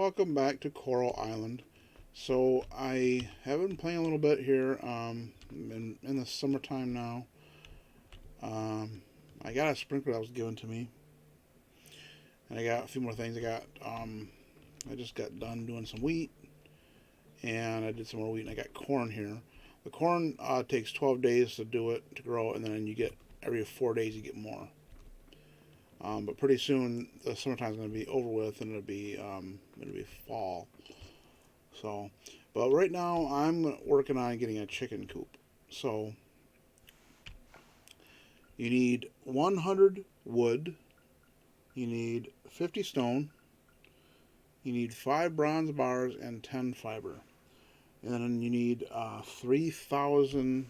Welcome back to Coral Island. So I have been playing a little bit here. In the summertime now. Um, I got a sprinkler that was given to me, and I got a few more things. I just got done doing some wheat, and I did some more wheat, and I got corn here. The corn takes 12 days to do it to grow, and then you get every 4 days you get more. But pretty soon the summertime's going to be over with, and it'll be fall. So, but right now I'm working on getting a chicken coop. So you need 100 wood, you need 50 stone, you need 5 bronze bars and 10 fiber, and then you need $3,000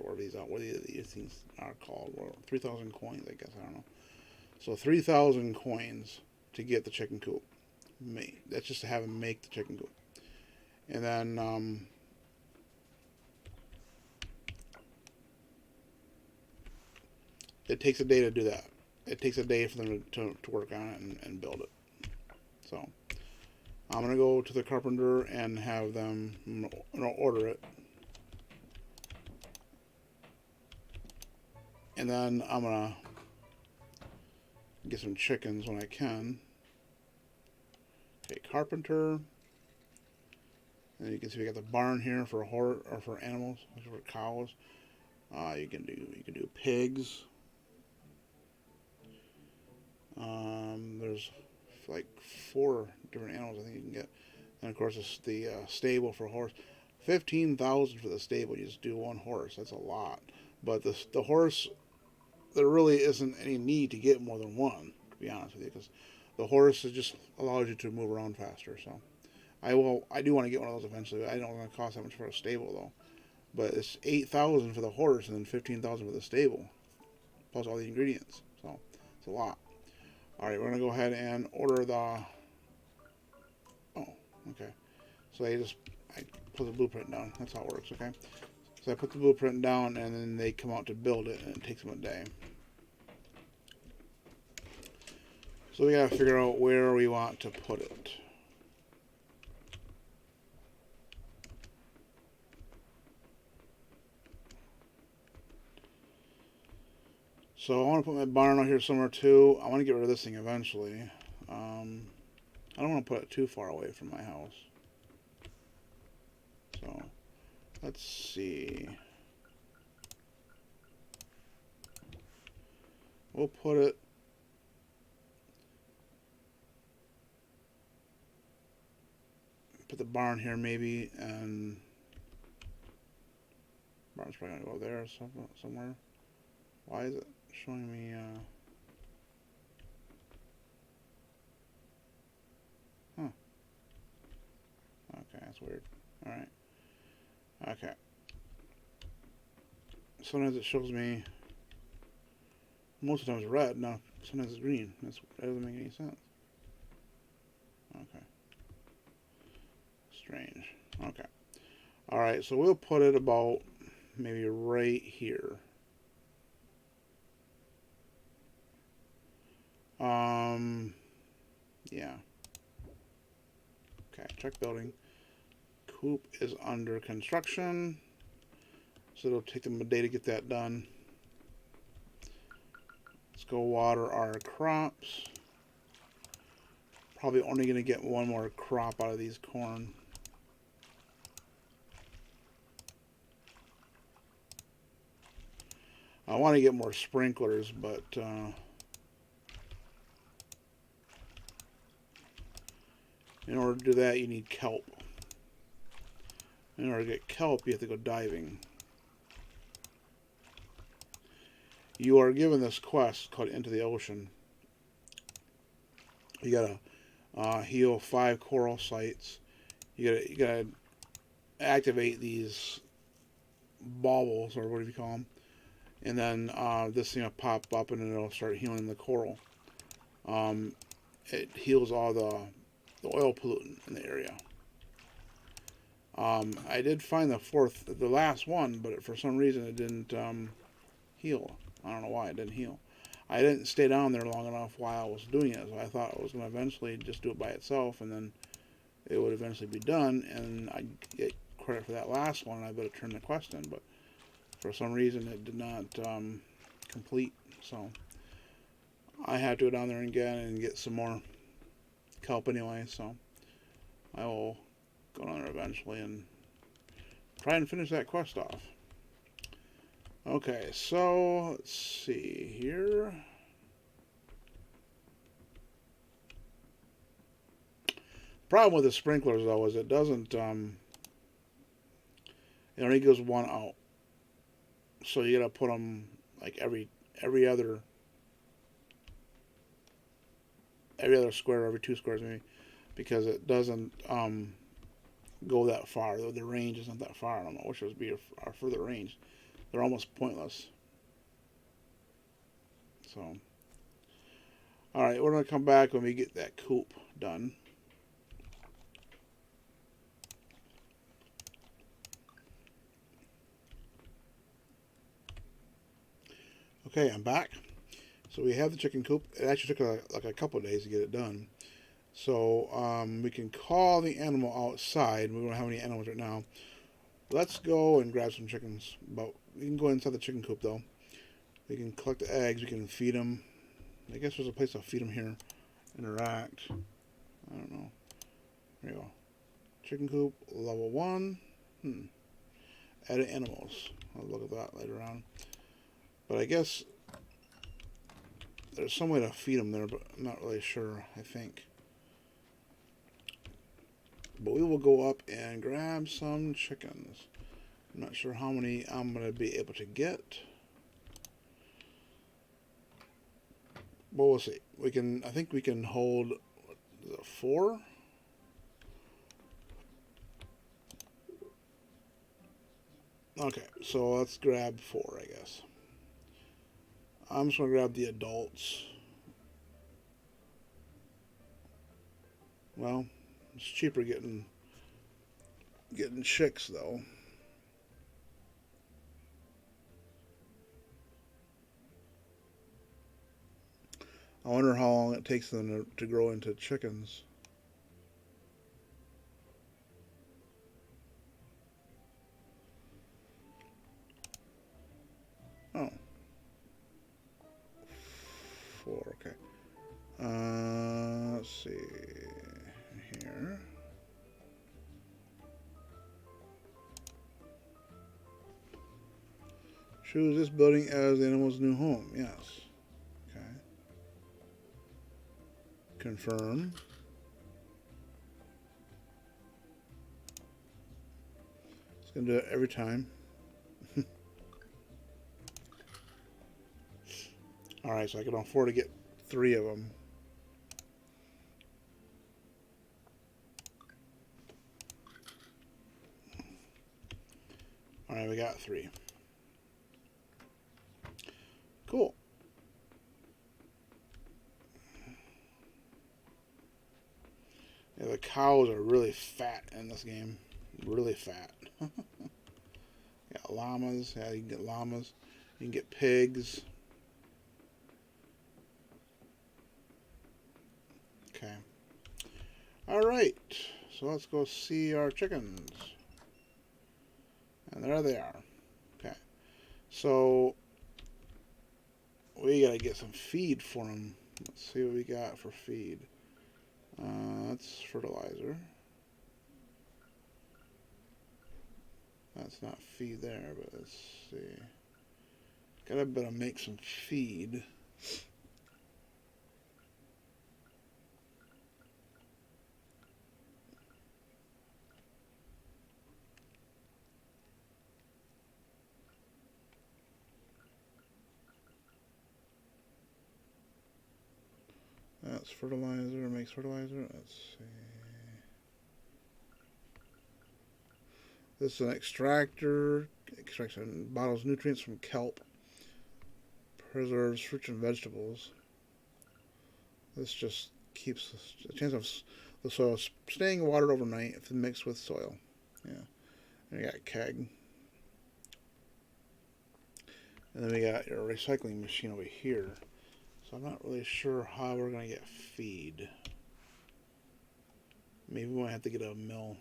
or these things are called, or 3,000 coins, I guess, I don't know. So 3,000 coins to get the chicken coop made. That's just to have them make the chicken coop, and then it takes a day to do that. It takes a day for them to work on it and build it. So I'm gonna go to the carpenter and have them order it, and then I'm gonna get some chickens when I can. Okay, carpenter, and you can see we got the barn here for for animals, for cows. You can do pigs. There's like 4 different animals I think you can get, and of course it's the stable for a horse. 15,000 for the stable. You just do one horse. That's a lot. But the horse, there really isn't any need to get more than one, to be honest with you, because the horse just allows you to move around faster. So I do want to get one of those eventually. I don't know it's going to cost that much for a stable though. But it's 8,000 for the horse and then 15,000 for the stable, plus all the ingredients. So it's a lot. All right, we're gonna go ahead and order the. Oh, okay. So I put the blueprint down. That's how it works. Okay. So I put the blueprint down, and then they come out to build it, and it takes them a day. So we gotta figure out where we want to put it. So I want to put my barn out here somewhere too. I want to get rid of this thing eventually. I don't want to put it too far away from my house. So let's see. We'll put the barn here maybe, and barn's probably gonna go there somewhere. Why is it showing me? Huh. Okay, that's weird. All right. Okay. Sometimes it shows me. Most of the time it's red. No, sometimes it's green. That doesn't make any sense. Okay. Strange. Okay. All right. So we'll put it about maybe right here. Um. Yeah. Okay. Check building. Coop is under construction, so it'll take them a day to get that done. Let's go water our crops. Probably only going to get one more crop out of these corn. I want to get more sprinklers, but in order to do that, you need kelp. In order to get kelp, you have to go diving. You are given this quest called Into the Ocean. You gotta heal 5 coral sites. You gotta activate these baubles, or whatever you call them, and then this thing will pop up and it'll start healing the coral. It heals all the oil pollutant in the area. I did find the last one, but for some reason it didn't heal. I don't know why it didn't heal. I didn't stay down there long enough while I was doing it, so I thought it was going to eventually just do it by itself, and then it would eventually be done, and I get credit for that last one. I better turn the quest in, but for some reason it did not complete. So I have to go down there again and get some more kelp anyway. So I will go down there eventually and try and finish that quest off. Okay, so let's see here. Problem with the sprinklers though is it doesn't it only goes one out, so you gotta put them like every other square, every 2 squares maybe, because it doesn't go that far. The range isn't that far. I don't know. I wish it would be a further range. They're almost pointless. So, all right, we're gonna come back when we get that coop done. Okay, I'm back. So we have the chicken coop. It actually took like a couple of days to get it done. So we can call the animal outside. We don't have any animals right now. Let's go and grab some chickens. But we can go inside the chicken coop though. We can collect the eggs. We can feed them. I guess there's a place to feed them here. Interact. I don't know. There you go. Chicken coop level 1. Edit animals. I'll look at that later on. But I guess there's some way to feed them there, but I'm not really sure, I think. But we will go up and grab some chickens. I'm not sure how many I'm going to be able to get. But we'll see. I think we can hold 4. Okay, so let's grab 4, I guess. I'm just going to grab the adults. Well, it's cheaper getting chicks, though. I wonder how long it takes them to grow into chickens. Oh. 4, okay. Let's see here. Choose this building as the animal's new home. Yes. Okay. Confirm. It's going to do it every time. Alright, so I can afford to get 3 of them. Alright, we got 3. Cool. Yeah, the cows are really fat in this game. Really fat. Got llamas. Yeah, you can get llamas. You can get pigs. Okay. Alright. So let's go see our chickens. And there they are. Okay. So we gotta get some feed for them. Let's see what we got for feed. That's fertilizer. That's not feed there, but let's see. Gotta better make some feed. That's fertilizer, makes fertilizer. Let's see. This is an extractor. Extracts and bottles nutrients from kelp. Preserves fruits and vegetables. This just keeps the chance of the soil staying watered overnight if mixed with soil. Yeah. And we got keg. And then we got your recycling machine over here. So I'm not really sure how we're going to get feed. Maybe we might have to get a mill.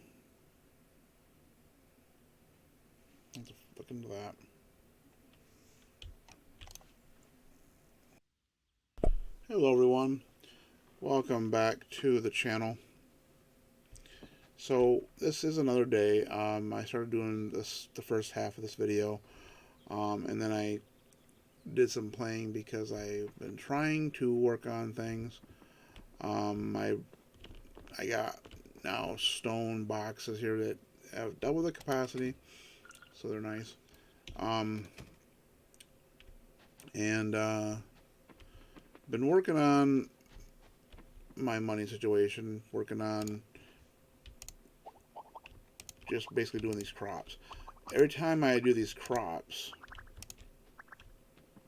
Have to look into that. Hello everyone. Welcome back to the channel. So this is another day. I started doing the first half of this video, and then I did some playing because I've been trying to work on things. I got now stone boxes here that have double the capacity, so they're nice. And been working on my money situation, working on just basically doing these crops. Every time I do these crops,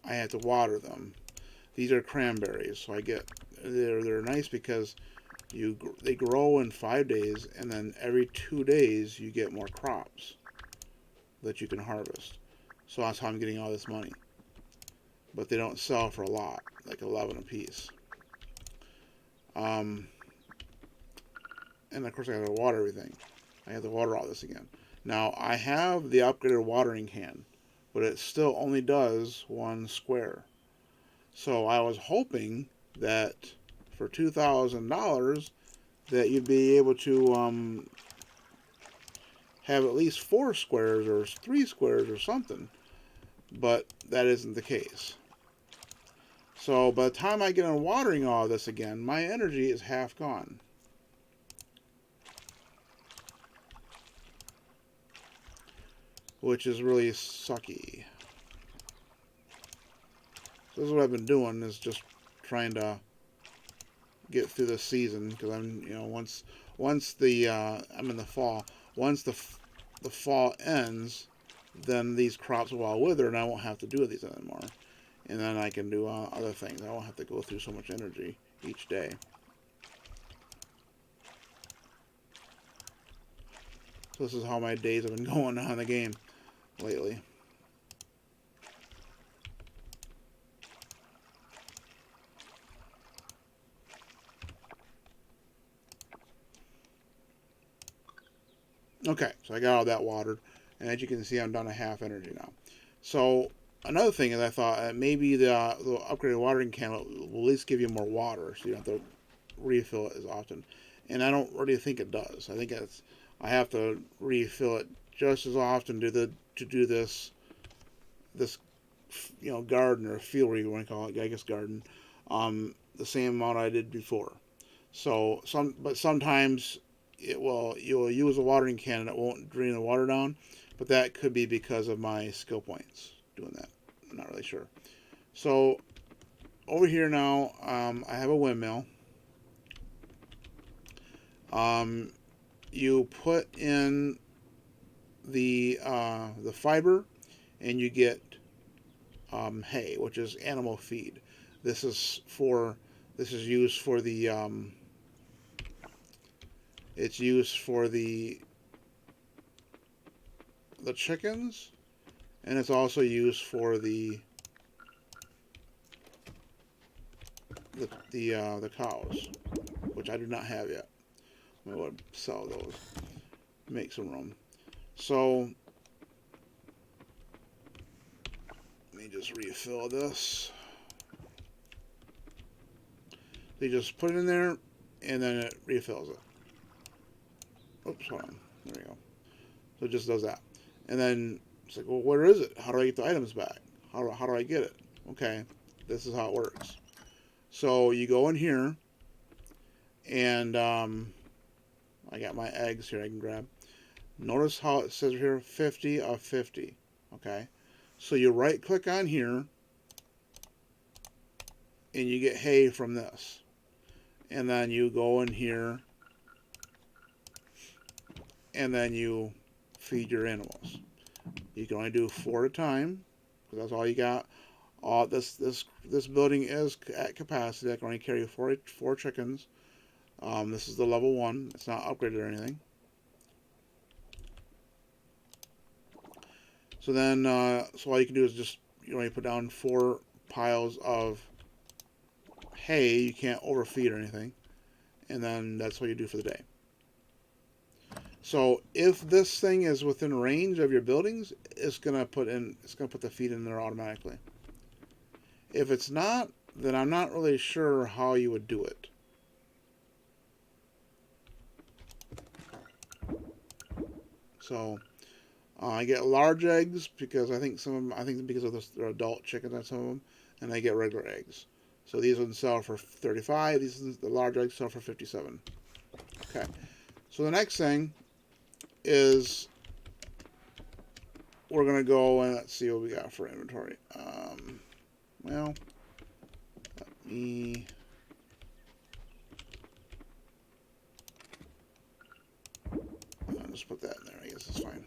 I have to water them. These are cranberries, so they're nice because they grow in 5 days, and then every 2 days you get more crops that you can harvest. So that's how I'm getting all this money. But they don't sell for a lot, like 11 a piece. And of course I have to water everything. I have to water all this again. Now I have the upgraded watering can, but it still only does 1 square. So I was hoping that for $2,000 that you'd be able to have at least 4 squares or 3 squares or something, but that isn't the case. So by the time I get on watering all this again, my energy is half gone. Which is really sucky. So this is what I've been doing, is just trying to get through the season, because I'm, once the I'm in the fall. Once the fall ends, then these crops will all wither, and I won't have to do these anymore. And then I can do other things. I won't have to go through so much energy each day. So this is how my days have been going on the game lately. Okay, so I got all that watered, and as you can see, I'm down to half energy now. So another thing is, I thought maybe the upgraded watering can will at least give you more water, so you don't have to refill it as often. And I don't really think it does. I think I have to refill it just as often to do this garden or field, where you want to call it, I guess garden, the same amount I did before. So sometimes you'll use a watering can and it won't drain the water down, but that could be because of my skill points doing that. I'm not really sure. So over here now, I have a windmill. You put in the fiber, and you get hay, which is animal feed. This is used for the it's used for the chickens, and it's also used for the cows, which I do not have yet. I would sell those, make some room. So let me just refill this. They just put it in there, and then it refills it. Oops, hold on. There we go. So it just does that. And then it's like, well, where is it? How do I get the items back? How do I get it? Okay, this is how it works. So you go in here, and I got my eggs here I can grab. Notice how it says here 50 of 50. Okay, so you right click on here, and you get hay from this. And then you go in here, and then you feed your animals. You can only do 4 at a time, because that's all you got. All this building is at capacity. I can only carry four chickens. This is the level 1. It's not upgraded or anything. So then, so all you can do is just you put down 4 piles of hay. You can't overfeed or anything, and then that's what you do for the day. So if this thing is within range of your buildings, it's gonna put the feed in there automatically. If it's not, then I'm not really sure how you would do it. So I get large eggs because I think some of them, I think because of they're adult chickens on some of them, and I get regular eggs. So these ones sell for 35. The large eggs sell for 57. Okay. So the next thing is we're gonna go and let's see what we got for inventory. Well, let me. I'll just put that in there. I guess it's fine.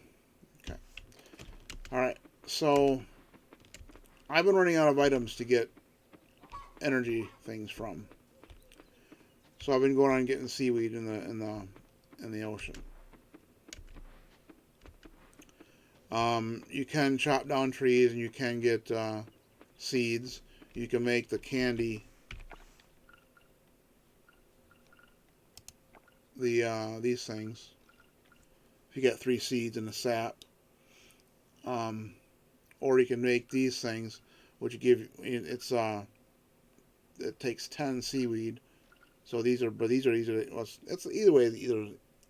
Okay. All right. So I've been running out of items to get energy things from. So I've been going on getting seaweed in the ocean. You can chop down trees and you can get seeds. You can make the candy. These things. If you get 3 seeds in the sap, or you can make these things, which give it takes 10 seaweed. So these are easy. Well, it's either way.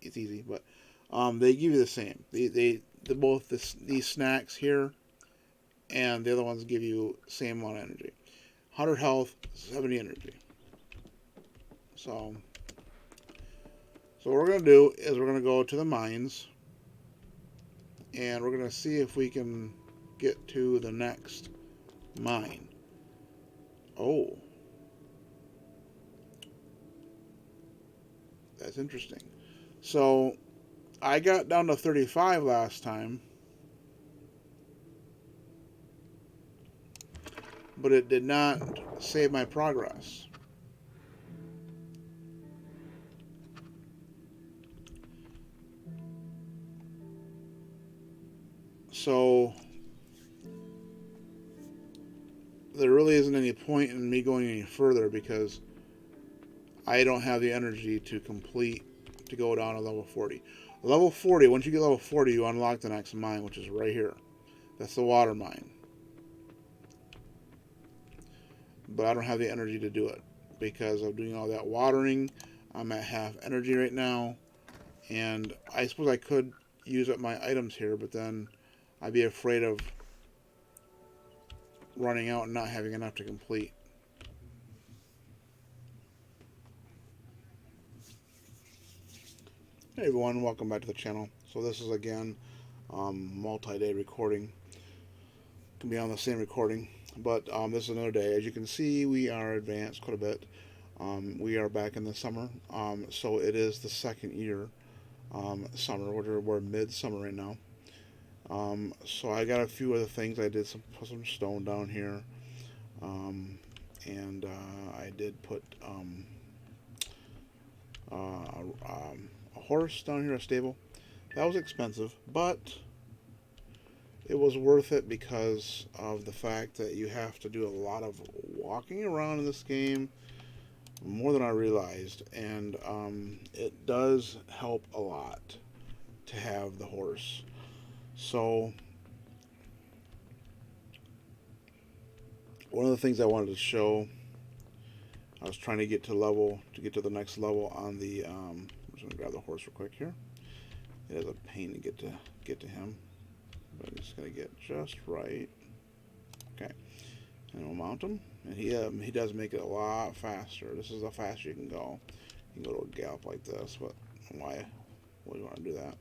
It's easy, but they give you the same. They both these snacks here and the other ones give you same amount of energy. 100 health, 70 energy. So what we're gonna do is we're gonna go to the mines and we're gonna see if we can get to the next mine. Oh, that's interesting. So I got down to 35 last time, but it did not save my progress. So there really isn't any point in me going any further because I don't have the energy to go down to level 40. Level 40, once you get level 40, you unlock the next mine, which is right here. That's the water mine. But I don't have the energy to do it because of doing all that watering. I'm at half energy right now, and I suppose I could use up my items here, but then I'd be afraid of running out and not having enough to complete. Hey everyone, welcome back to the channel. So this is again multi-day recording. Can be on the same recording, but this is another day. As you can see, we are advanced quite a bit. We are back in the summer, so it is the second year summer. We're mid-summer right now. So I got a few other things. I did put some stone down here, and I did put a horse down here, a stable. That was expensive, but it was worth it because of the fact that you have to do a lot of walking around in this game, more than I realized, and it does help a lot to have the horse. So one of the things I wanted to show, I was trying to get to the next level on the. I'm just gonna grab the horse real quick here. It is a pain to get to him, but I'm just gonna get just right. Okay, and we'll mount him, and he does make it a lot faster. This is how fast you can go. You can go to a gallop like this, but why would you want to do that?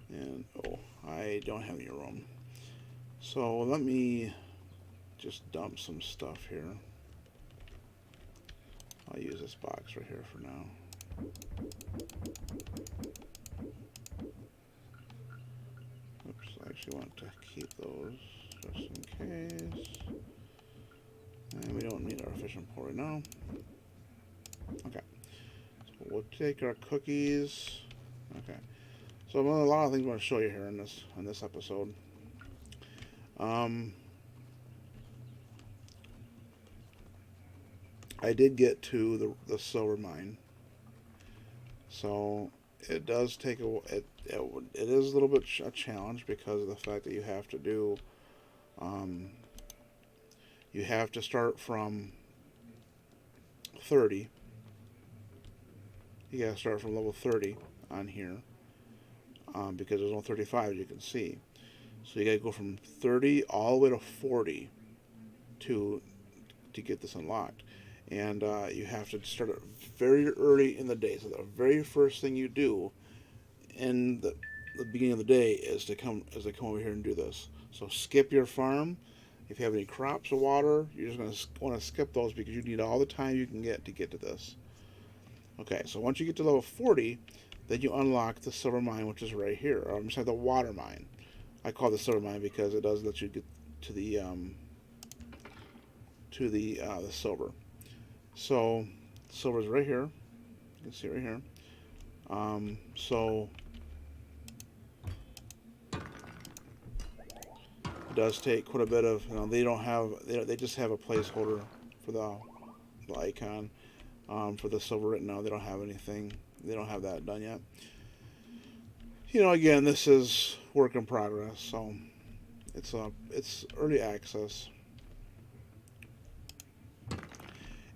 And oh, I don't have any room. So let me just dump some stuff here. I'll use this box right here for now. Oops, I actually want to keep those just in case. And we don't need our fishing pole right now. Okay. So we'll take our cookies. Okay. So a lot of things I want to show you here in this episode. I did get to the silver mine. So it does take it is a little bit a challenge because of the fact that um, you have to start from 30. You gotta start from level 30 on here, because there's no 35 you can see. So you gotta go from 30 all the way to 40 to get this unlocked. And you have to start it very early in the day. So the very first thing you do in the beginning of the day is to come over here and do this. So skip your farm. If you have any crops or water, you're just going to want to skip those because you need all the time you can get to this. Okay, so once you get to level 40, then you unlock the silver mine, which is right here. Or I'm sorry, the water mine. I call it the silver mine because it does let you get to the silver. So silver is right here. You can see it right here. So it does take quite a bit of. They don't have. They just have a placeholder for the icon for the silver right now. They don't have anything. They don't have that done yet. Again, this is work in progress, so it's early access.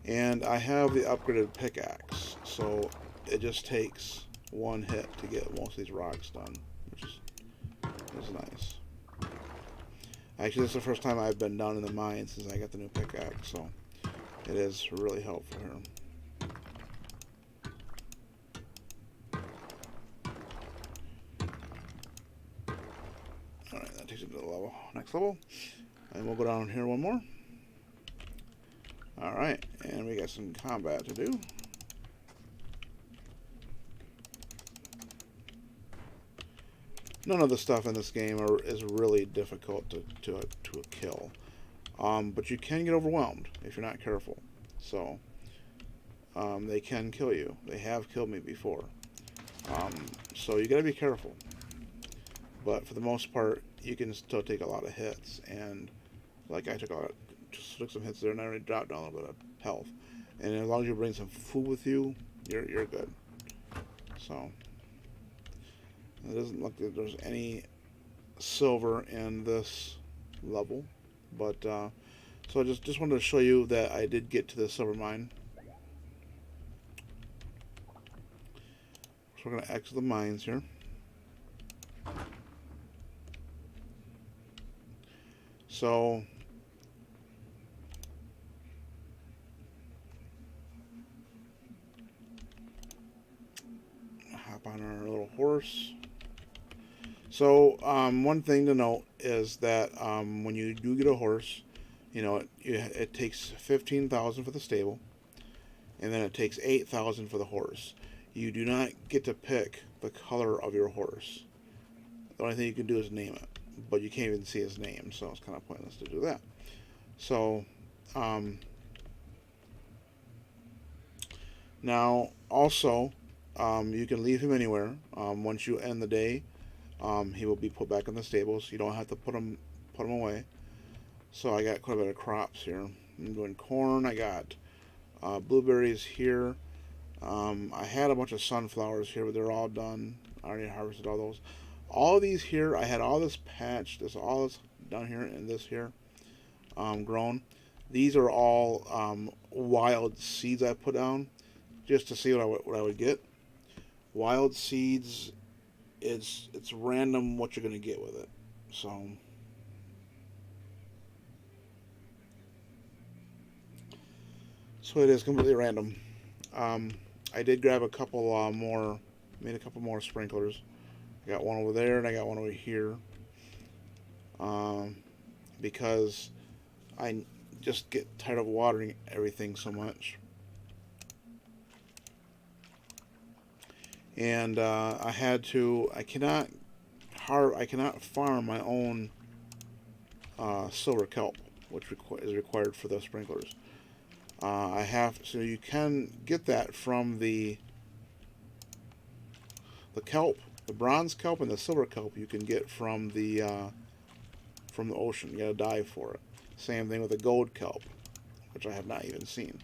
And I have the upgraded pickaxe, so it just takes one hit to get most of these rocks done, which is nice. Actually, this is the first time I've been down in the mine since I got the new pickaxe, so it is really helpful here. Alright, that takes it to the next level. And we'll go down here one more. Alright, and we got some combat to do. None of the stuff in this game is really difficult to kill. But you can get overwhelmed if you're not careful. So, they can kill you. They have killed me before. So you gotta be careful. But for the most part, you can still take a lot of hits. And like I took some hits there, and I already dropped down a little bit of health. And as long as you bring some food with you, you're good. So it doesn't look like there's any silver in this level, but so I just wanted to show you that I did get to the silver mine. So we're going to exit the mines here. So hop on our little horse. So one thing to note is that when you do get a horse, it takes 15,000 for the stable, and then it takes 8,000 for the horse. You do not get to pick the color of your horse. The only thing you can do is name it, but you can't even see his name, so it's kind of pointless to do that. So now also you can leave him anywhere. Once you end the day, he will be put back in the stables. You don't have to put him away. So I got quite a bit of crops here. I'm doing corn. I got blueberries here. I had a bunch of sunflowers here, but they're all done. I already harvested all those. All of these here, I had all this patch, all this down here and this here grown. These are all wild seeds I put down just to see what I would get. Wild seeds, it's random what you're going to get with it. So it is completely random. I did grab a couple made a couple more sprinklers. I got one over there and I got one over here. Because I just get tired of watering everything so much. And I cannot farm my own silver kelp, which is required for the sprinklers. So you can get that from the kelp, the bronze kelp and the silver kelp. You can get from the ocean. You gotta dive for it. Same thing with the gold kelp, which I have not even seen.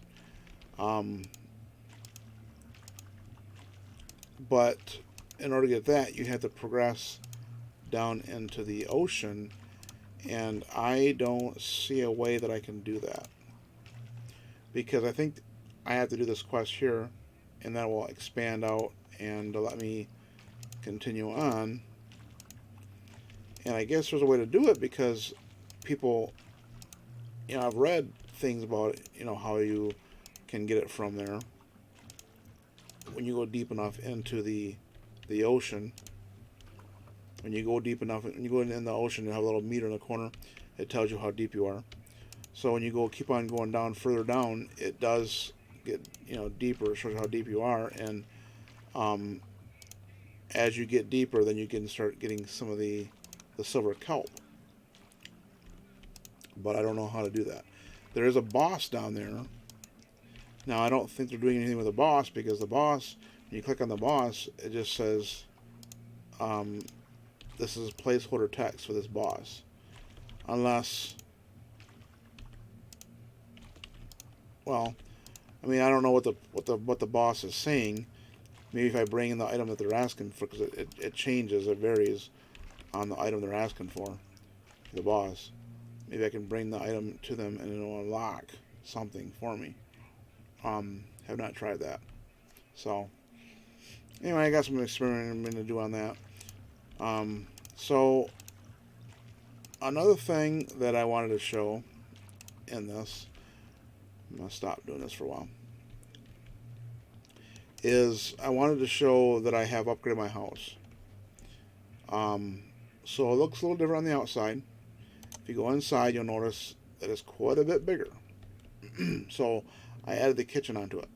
But in order to get that, you have to progress down into the ocean, and I don't see a way that I can do that, because I think I have to do this quest here, and that will expand out and let me continue on. And I guess there's a way to do it because people, I've read things about it, how you can get it from there when you go deep enough into the ocean. When you go deep enough, when you go in the ocean, you have a little meter in the corner. It tells you how deep you are. So when you keep on going down, further down, it does get deeper. It shows you how deep you are, and as you get deeper, then you can start getting some of the silver kelp. But I don't know how to do that. There is a boss down there. Now I don't think they're doing anything with the boss, because the boss, when you click on the boss, it just says, this is placeholder text for this boss. Unless, well, I mean, I don't know what the boss is saying. Maybe if I bring in the item that they're asking for, because it changes, it varies on the item they're asking for, the boss. Maybe I can bring the item to them and it'll unlock something for me. Have not tried that. So, anyway, I got some experimenting to do on that. So, another thing that I wanted to show in this, I'm going to stop doing this for a while, is I wanted to show that I have upgraded my house. So it looks a little different on the outside. If you go inside, you'll notice that it's quite a bit bigger. So I added the kitchen onto it.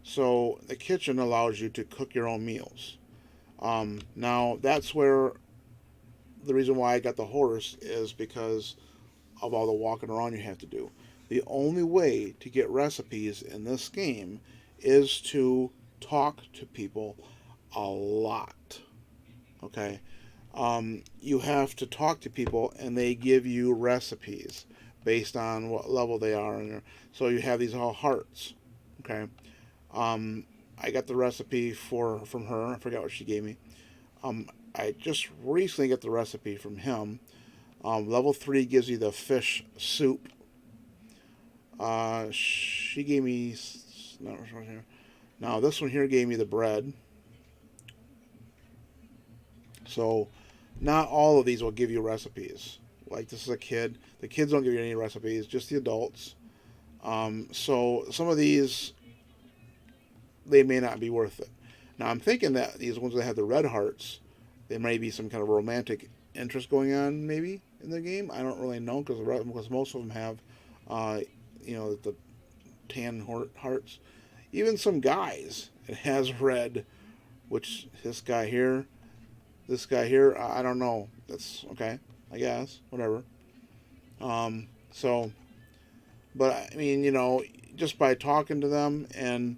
So the kitchen allows you to cook your own meals. Now that's where the reason why I got the horse is because of all the walking around you have to do. The only way to get recipes in this game is to talk to people a lot. Okay? You have to talk to people, and they give you recipes based on what level they are in. So you have these all hearts. Okay? I got the recipe from her. I forgot what she gave me. I just recently got the recipe from him. Level 3 gives you the fish soup. She gave me... Now this one here gave me the bread. So not all of these will give you recipes. Like this is a kid. The kids don't give you any recipes, just the adults. So some of these, they may not be worth it. Now I'm thinking that these ones that have the red hearts, there may be some kind of romantic interest going on maybe in the game. I don't really know, because most of them have, the tan hearts. Even some guys, it has red, which this guy here, I don't know. That's okay, I guess, whatever. So, but I mean, just by talking to them, and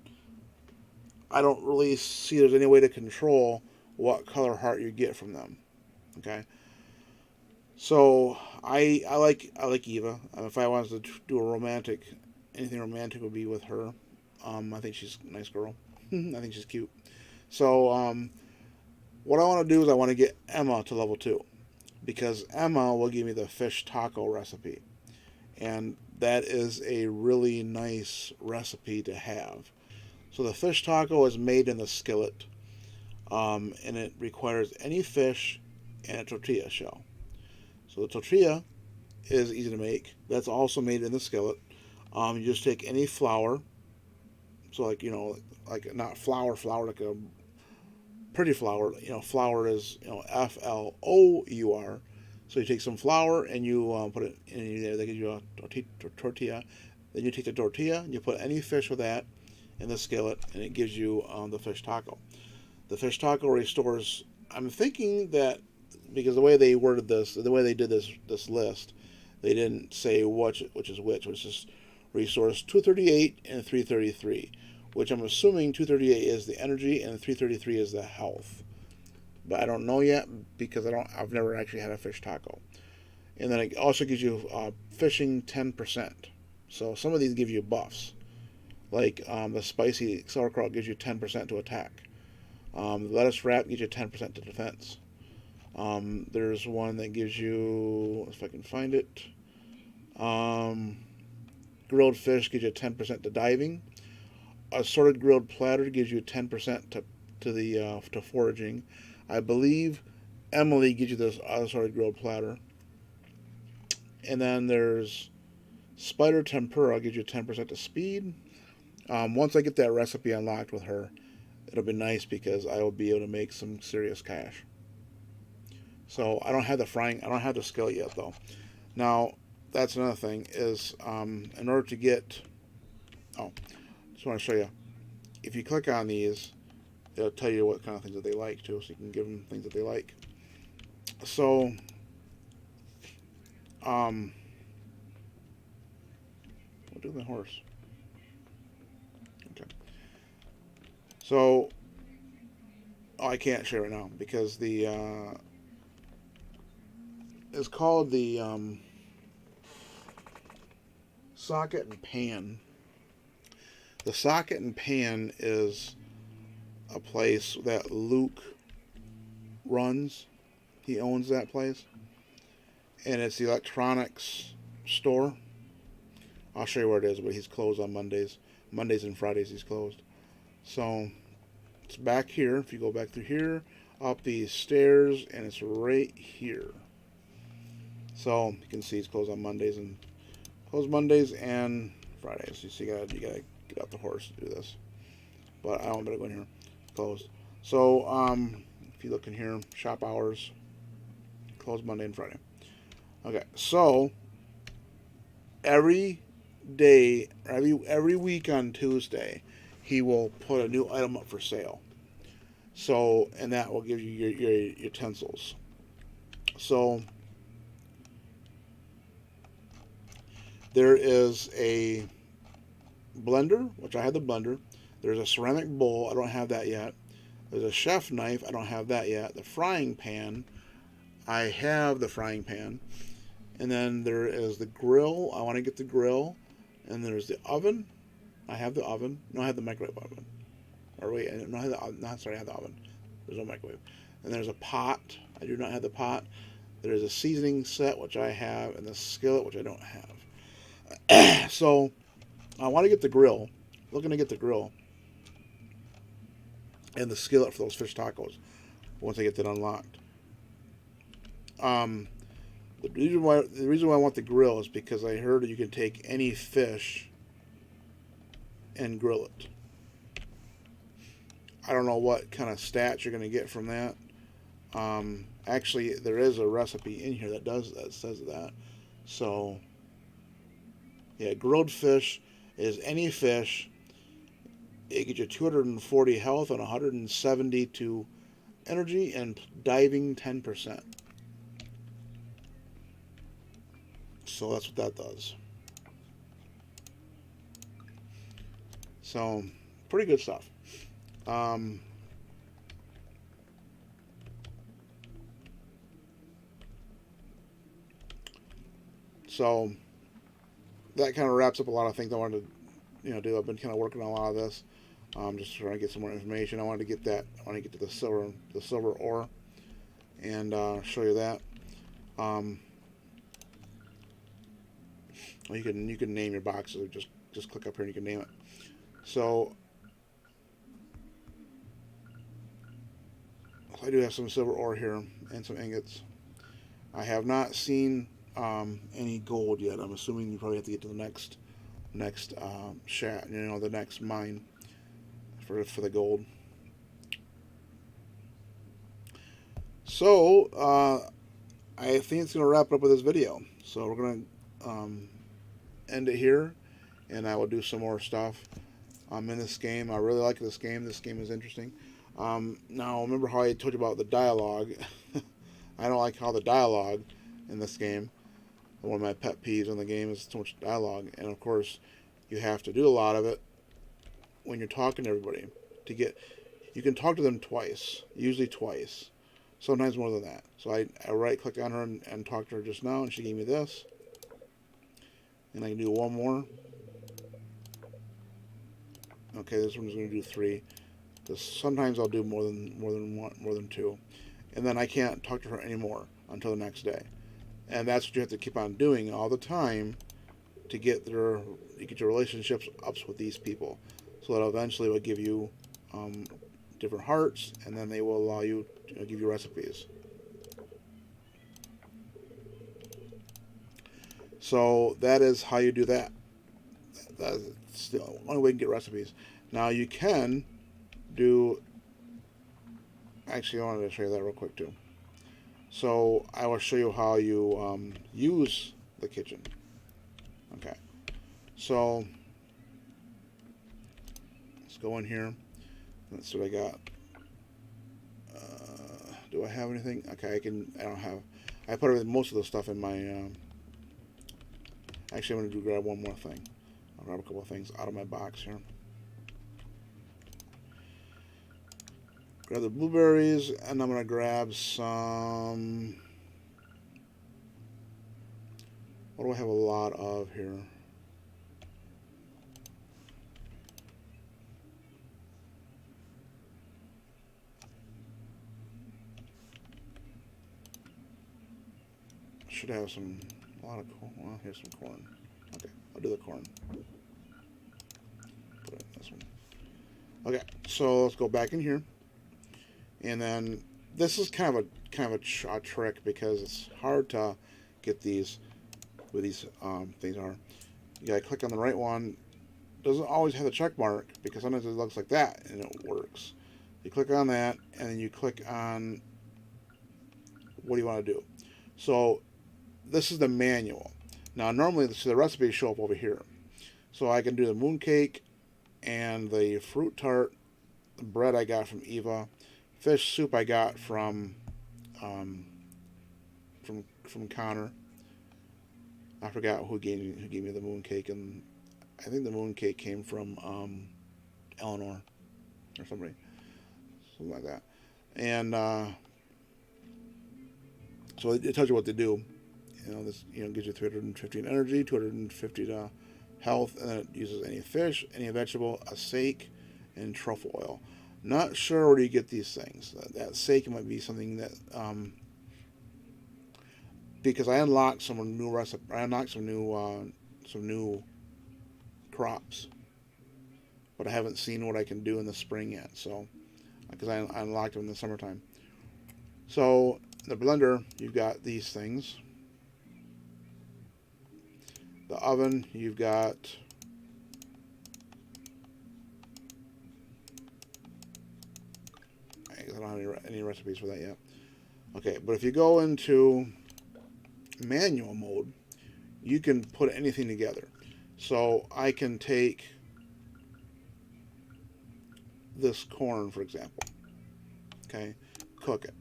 I don't really see there's any way to control what color heart you get from them. Okay. So I like Eva. If I wanted to do anything romantic would be with her. I think she's a nice girl. I think she's cute. So what I want to do is I want to get Emma to level 2, because Emma will give me the fish taco recipe, and that is a really nice recipe to have. So the fish taco is made in the skillet, and it requires any fish and a tortilla shell. So the tortilla is easy to make. That's also made in the skillet. You just take any flour. So like not flour, like a pretty flour. Flour is FLOUR. So you take some flour and you put it in there. They give you a tortilla. Then you take the tortilla and you put any fish with that in the skillet, and it gives you the fish taco. The fish taco restores. I'm thinking that because the way they worded this, the way they did this list, they didn't say which is which is restores 238 and 333, which I'm assuming 238 is the energy and 333 is the health. But I don't know yet, because I've never actually had a fish taco. And then it also gives you fishing 10%. So some of these give you buffs. Like the spicy sauerkraut gives you 10% to attack. The lettuce wrap gives you 10% to defense. There's one that gives you, if I can find it, grilled fish gives you 10% to diving. Assorted grilled platter gives you 10% to foraging. I believe Emily gives you this assorted grilled platter. And then there's spider tempura gives you 10% to speed. Once I get that recipe unlocked with her, it'll be nice because I will be able to make some serious cash. So I don't have the skill yet though. Now that's another thing is in order to get, just want to show you. If you click on these, it'll tell you what kind of things that they like too, so you can give them things that they like. So, what do the horse? Okay. So, I can't share it now because the it's called the Socket and Pan. The Socket and Pan is a place that Luke runs. He owns that place. And it's the electronics store. I'll show you where it is, but he's closed on Mondays. Mondays and Fridays he's closed. So it's back here. If you go back through here, up these stairs, and it's right here. So you can see he's closed on Mondays and Fridays. You gotta get out the horse to do this. But I don't better go in here. Closed. So if you look in here, shop hours, closed Monday and Friday. Okay, so every day, every week on Tuesday, he will put a new item up for sale. So, and that will give you your utensils. So there is a blender, which I have the blender. There's a ceramic bowl. I don't have that yet. There's a chef knife. I don't have that yet. The frying pan. I have the frying pan. And then there is the grill. I want to get the grill. And there's the oven. I have the oven. No, I have the microwave oven. Or wait, no, I have the oven. No, sorry, I have the oven. There's no microwave. And there's a pot. I do not have the pot. There's a seasoning set, which I have, and the skillet, which I don't have. So I want to get the grill. Looking to get the grill and the skillet for those fish tacos once I get that unlocked. The reason why I want the grill is because I heard that you can take any fish and grill it. I don't know what kind of stats you're going to get from that. Actually, there is a recipe in here that says that. So, yeah, grilled fish is any fish. It gets you 240 health and 172 energy, and diving 10%. So that's what that does. So, pretty good stuff. So that kind of wraps up a lot of things I wanted to, do. I've been kind of working on a lot of this. Just trying to get some more information. I wanted to get that. I want to get to the silver ore, and show you that. You can name your boxes. Just click up here and you can name it. So I do have some silver ore here and some ingots. I have not seen any gold yet. I'm assuming you probably have to get to the next shaft, the next mine for the gold. So I think it's gonna wrap it up with this video. So we're gonna end it here, and I will do some more stuff in this game. I really like this game. This game is interesting. Now, remember how I told you about the dialogue? I don't like how the dialogue in this game, one of my pet peeves in the game, is too much dialogue. And of course, you have to do a lot of it when you're talking to everybody. You can talk to them twice, usually twice, sometimes more than that. So I right-clicked on her and talked to her just now, and she gave me this. And I can do one more. Okay, this one's going to do 3. Just sometimes I'll do more than two, and then I can't talk to her anymore until the next day. And that's what you have to keep on doing all the time to get your relationships ups with these people, so that eventually will give you um, different hearts, and then they will allow you to give you recipes. So that is how you do that. That's the only way you can get recipes. Now you can do. Actually, I wanted to show you that real quick too. So I will show you how you use the kitchen. Okay. So let's go in here. That's what I got. Do I have anything? Okay, I can. I don't have. I put most of the stuff in my. Actually, I'm going to grab one more thing. I'll grab a couple of things out of my box here. Grab the blueberries, and I'm going to grab some. What do I have a lot of here? Should have a lot of corn. Well, here's some corn. Okay, I'll do the corn. Put it in this one. Okay, so let's go back in here, and then this is kind of a trick because it's hard to get these where these things are. You gotta click on the right one. Doesn't always have the check mark because sometimes it looks like that and it works. You click on that, and then you click on what do you want to do. So this is the manual. Now normally the recipes show up over here. So I can do the mooncake and the fruit tart. The bread I got from Eva. Fish soup I got um, from Connor. I forgot who gave me the mooncake, and I think the mooncake came from Eleanor or somebody, something like that. And so it tells you what to do. This gives you 315 energy, 250 to health, and then it uses any fish, any vegetable, a sake, and truffle oil. Not sure where you get these things. That sake might be something that because I unlocked some new recipe. I unlocked some new crops, but I haven't seen what I can do in the spring yet. So because I unlocked them in the summertime. So in the blender, you've got these things. The oven, you've got I don't have any recipes for that yet. Okay, but if you go into manual mode, you can put anything together. So I can take this corn, for example. Okay, cook it.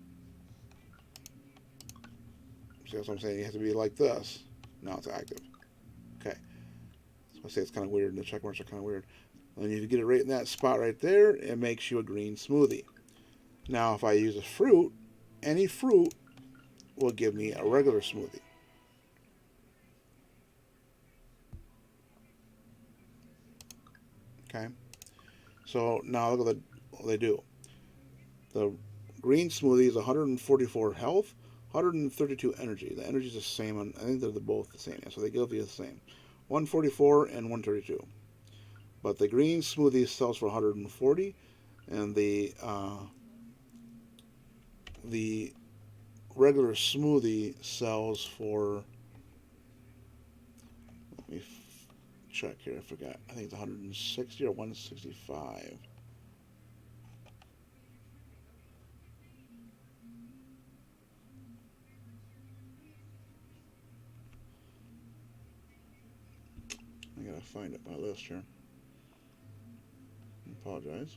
See what I'm saying? It has to be like this. Now it's active. Okay, so I say it's kind of weird, and the check marks are kind of weird. And if you get it right in that spot right there, it makes you a green smoothie. Now, if I use a fruit, any fruit will give me a regular smoothie. Okay, so now look at what they do. The green smoothie is 144 health, 132 energy. The energy is the same. I think they're both the same. So they give you the same, 144 and 132. But the green smoothie sells for 140, and the regular smoothie sells for. Let me check here. I forgot. I think it's 160 or 165. I gotta find it by list here. I apologize.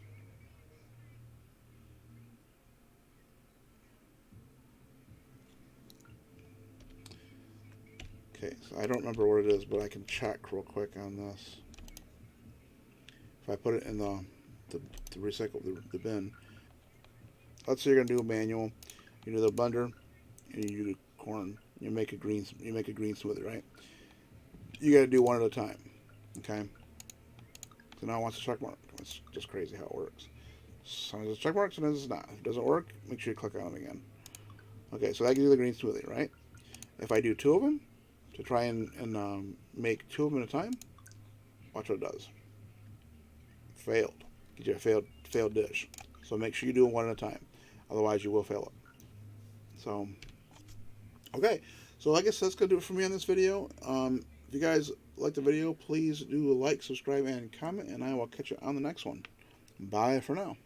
Okay, so I don't remember what it is, but I can check real quick on this. If I put it in the recycle the bin, let's say you're gonna do a manual. You do the blender, and you do corn. You make a green smoothie, right? You got to do one at a time. Okay. So now it wants a check mark. It's just crazy how it works. Sometimes it's check mark, sometimes it's not. If it doesn't work, make sure you click on it again. Okay, so that gives you the green smoothie, right? If I do 2 of them, to try and make 2 of them at a time, watch what it does. Failed. Get you a failed dish. So make sure you do it one at a time. Otherwise, you will fail it. So, okay. So I guess that's going to do it for me on this video. If you guys like the video, please do like, subscribe, and comment, and I will catch you on the next one. Bye for now.